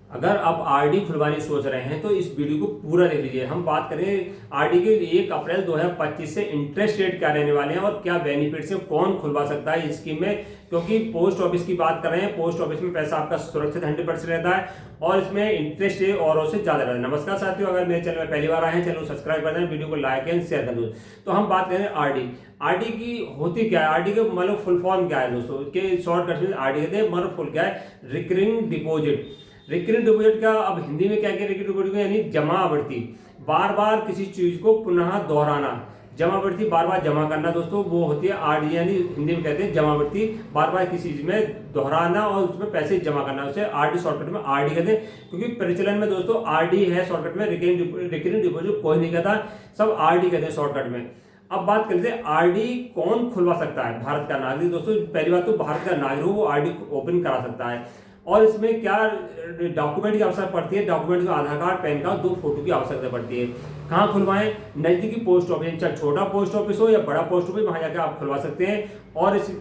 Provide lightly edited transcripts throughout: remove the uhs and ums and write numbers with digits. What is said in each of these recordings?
अगर आप आरडी खुलवाने सोच रहे हैं तो इस वीडियो को पूरा देख लीजिए। हम बात करें आरडी के 1 अप्रैल 2025 से इंटरेस्ट रेट क्या रहने वाले हैं और क्या बेनिफिट्स हैं, कौन खुलवा सकता है इस स्कीम में। क्योंकि पोस्ट ऑफिस की बात कर रहे हैं, पोस्ट ऑफिस में पैसा आपका सुरक्षित 100% रहता है और इसमें इंटरेस्ट रेट औरों से ज्यादा रहता है। नमस्कार साथियों, अगर मेरे चैनल में पहली बार आए हैं, चैनल को सब्सक्राइब कर दें, वीडियो को लाइक एंड शेयर कर दो। तो हम बात करें आरडी। आरडी की होती क्या है, आरडी के मतलब फुल फॉर्म क्या है दोस्तों, के शॉर्टकट में आरडी कहते हैं, मतलब फुल क्या है, रिकरिंग डिपॉजिट। रिकरिंग डिपॉजिट का अब हिंदी में क्या रिकरिंग डिपॉजिट यानी जमा आवर्ती, बार बार किसी चीज को पुनः दोहराना, जमा आवर्ती बार बार जमा करना दोस्तों, वो होती है आरडी, यानी हिंदी में कहते हैं जमा आवर्ती, बार बार किसी चीज में दोहराना और उसमें पैसे जमा करना, उसे आरडी शॉर्टकट में आरडी कहते हैं। क्योंकि प्रचलन में दोस्तों आरडी है शॉर्टकट में, रिकरिंग डिपॉजिट कोई नहीं कहता, सब आरडी कहते हैं शॉर्टकट में। अब बात करते हैं आरडी कौन खुलवा सकता है। भारत का नागरिक दोस्तों, पहली बात तो भारत का नागरिक हो वो आरडी ओपन करा सकता है। और इसमें क्या डॉक्यूमेंट की आवश्यकता पड़ती है, डॉक्यूमेंट का आधार कार्ड, पैन कार्ड, 2 फोटो की आवश्यकता पड़ती है। कहाँ खुलवाएं, नजदीकी पोस्ट ऑफिस, चाहे छोटा पोस्ट ऑफिस हो या बड़ा पोस्ट ऑफिस, वहां जाकर आप खुलवा सकते हैं। और इस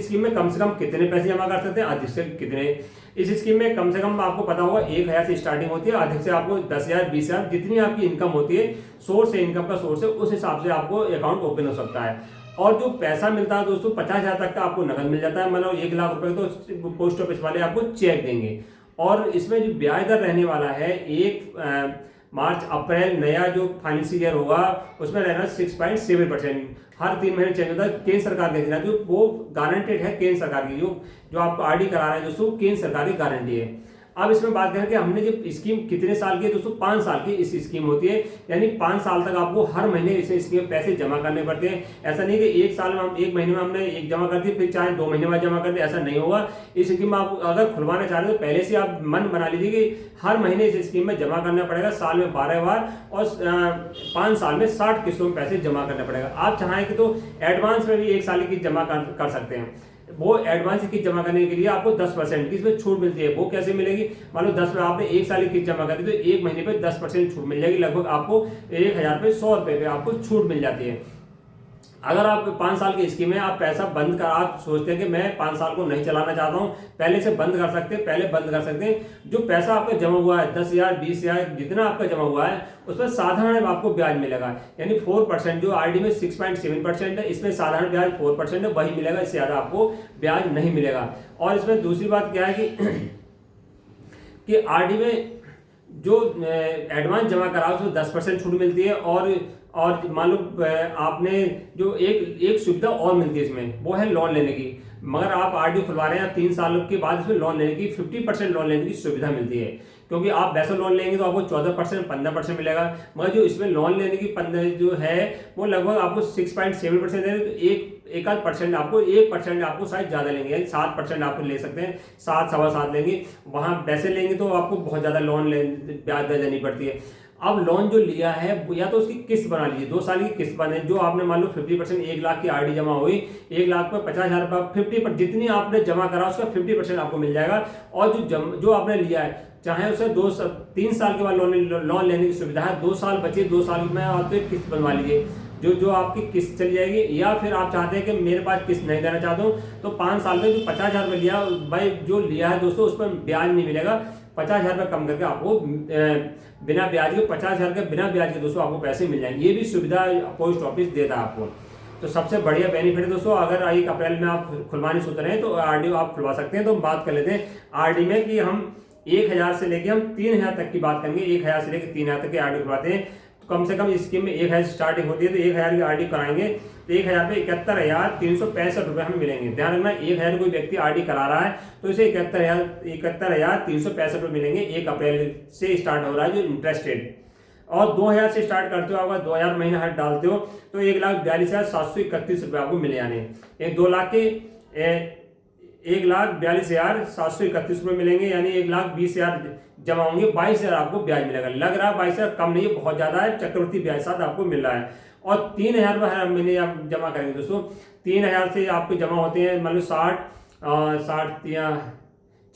स्कीम में कम से कम कितने पैसे जमा कर सकते हैं, अधिक से कितने। इस स्कीम में कम से कम आपको पता होगा 1,000 से स्टार्टिंग होती है, अधिक से आपको 10,000 20,000 जितनी आपकी इनकम होती है, सोर्स है, इनकम का सोर्स है, उस हिसाब से आपको अकाउंट ओपन हो सकता है। और जो पैसा मिलता है दोस्तों 50,000 तक का आपको नकद मिल जाता है, मतलब 1 लाख रुपए तो पोस्ट ऑफिस वाले आपको चेक देंगे। और इसमें जो ब्याज दर रहने वाला है 1 मार्च अप्रैल नया जो फाइनेंशियल ईयर होगा उसमें रहना 6.7%। हर 3 महीने चेंज होता है, केंद्र सरकार के देना, जो वो गारंटेड है केंद्र सरकार की, जो आपको आरडी करा रहे हैं दोस्तों, केंद्र सरकार की गारंटी है। अब इसमें बात करें कि हमने जो स्कीम कितने साल की है दोस्तों, 5 साल की इस स्कीम होती है, यानी 5 साल तक आपको हर महीने इस स्कीम में पैसे जमा करने पड़ते हैं। ऐसा नहीं कि 1 साल में हम 1 महीने में हमने एक जमा कर दी फिर चाहे 2 महीने बाद जमा कर दे, ऐसा नहीं होगा। इस स्कीम में आप अगर खुलवाना चाह रहे हैं तो पहले से आप मन बना लीजिए कि हर महीने इस स्कीम में जमा करना पड़ेगा, साल में 12 बार और 5 साल में 60 किस्तों में पैसे जमा करना पड़ेगा। आप चाहें तो एडवांस में भी 1 साल की जमा कर सकते हैं। वो एडवांस की जमा करने के लिए आपको 10% की इसमें छूट मिलती है। वो कैसे मिलेगी, मान लो 10 में आपने 1 साल की जमा करी तो 1 महीने पे 10% छूट मिल जाएगी, लगभग आपको 1,000 पे 100 रुपए पे आपको छूट मिल जाती है। अगर आप 5 साल की स्कीम है, आप पैसा बंद कर, आप सोचते हैं कि मैं 5 साल को नहीं चलाना चाहता हूं, पहले से बंद कर सकते हैं, पहले बंद कर सकते हैं। जो पैसा आपका जमा हुआ है 10,000 20,000 जितना आपका जमा हुआ है उसमें साधारण आपको ब्याज मिलेगा, यानी 4%। जो आरडी में 6.7% है, इसमें साधारण ब्याज 4% है, वही मिलेगा, इससे ज्यादा आपको ब्याज नहीं मिलेगा। और इसमें दूसरी बात क्या है कि आरडी में जो एडवांस जमा करा उसमें 10% छूट मिलती है। और मान लो आपने जो एक सुविधा और मिलती है इसमें, वो है लोन लेने की। मगर आप आरडी खुलवा रहे हैं 3 साल के बाद इसमें लोन लेने की 50% लोन लेने की सुविधा मिलती है। क्योंकि आप वैसे लोन लेंगे तो आपको 14% 15% मिलेगा, मगर जो इसमें लोन लेने की 15 जो है वो लगभग आपको 6.7% दे रहे, तो एक आध परसेंट आपको 1% आपको शायद ज्यादा लेंगे, यानी 7% आपको ले सकते हैं, 7 सवा 7 लेंगे। वहां वैसे लेंगे तो आपको बहुत ज्यादा ब्याज दर देनी पड़ती है। अब लोन जो लिया है या तो उसकी किस्त बना लीजिए, 2 साल की किस्त बने, जो आपने मान लो 50% 1 लाख की आरडी जमा हुई, 1 लाख में 50,000 रुपये 50% जितनी आपने जमा करा उसका 50% आपको मिल जाएगा। और जो आपने लिया है चाहे उसे 3 साल के बाद लोन लेने की सुविधा है, 2 साल बचे, 2 साल में आप तो किस्त बनवा लीजिए, जो आपकी किस्त चली जाएगी। या फिर आप चाहते हैं कि मेरे पास किस्त नहीं देना चाहता हूँ तो 5 साल में जो 50,000 रुपये लिया भाई, जो लिया है दोस्तों उस पर ब्याज नहीं मिलेगा, 50,000 रुपये कम करके आपको बिना ब्याज के 50,000 के बिना ब्याज के दोस्तों आपको पैसे मिल जाएंगे। ये भी सुविधा पोस्ट ऑफिस देता है आपको। तो सबसे बढ़िया बेनिफिट है दोस्तों। अगर 1 अप्रैल में आप खुलवाने सोच रहे हैं तो आरडी आप खुलवा सकते हैं। तो बात कर लेते हैं आरडी में कि हम 1,000 से लेके हम 3,000 तक की बात करेंगे। 1,000 से लेकर 3,000 तक की आरडी खुलवाते हैं। तो कम से कम इस स्कीम में 1,000 स्टार्टिंग होती है, तो 1,000 की आरडी कराएंगे तो 1,000 पे 71,365 रुपए हमें मिलेंगे। ध्यान रखना, 1,000 कोई व्यक्ति आरडी करा रहा है तो इसे 71,365 रुपए मिलेंगे। 1 अप्रैल से स्टार्ट हो रहा है जो इंटरेस्ट रेट। और 2,000 से स्टार्ट करते हो, अगर 2,000 महीने हर डालते हो तो 1,42,731 रुपए आपको मिल जाने। 1,42,731 रुपए मिलेंगे, यानी 1,20,000 जमा होंगे, 22,000 आपको ब्याज मिलेगा। लग रहा है 22,000 कम नहीं है, बहुत ज्यादा है, चक्रवृद्धि ब्याज साथ आपको मिल रहा है। और 3,000 रुपए हर महीने आप जमा करेंगे दोस्तों। 3,000 से आपको जमा होते हैं मान लो 60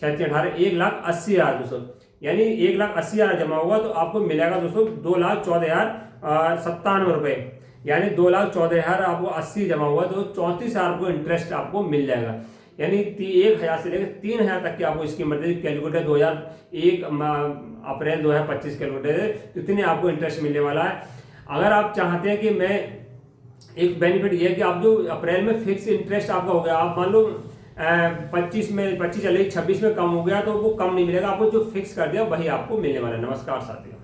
36 18 1,80,000 दोस्तों, यानी 1,80,000 जमा होगा तो आपको मिलेगा दोस्तों 2,14,097 रुपए, यानी 2,14,000 आपको 80 जमा हुआ तो 34,000 आपको इंटरेस्ट आपको मिल जाएगा। यानी 1,000 से लेकर 3,000 तक की आपको स्कीम मिलती है। कैलकुलेटर 2001 अप्रैल 2025 कैलकुलेटर, इतने आपको इंटरेस्ट मिलने वाला है। अगर आप चाहते हैं कि मैं, एक बेनिफिट ये है कि आप जो अप्रैल में फिक्स इंटरेस्ट आपका हो गया, आप मान लो 25 चले 26 में कम हो गया तो वो कम नहीं मिलेगा, आपको जो फिक्स कर दिया वही आपको मिलने वाला है। नमस्कार साथियों।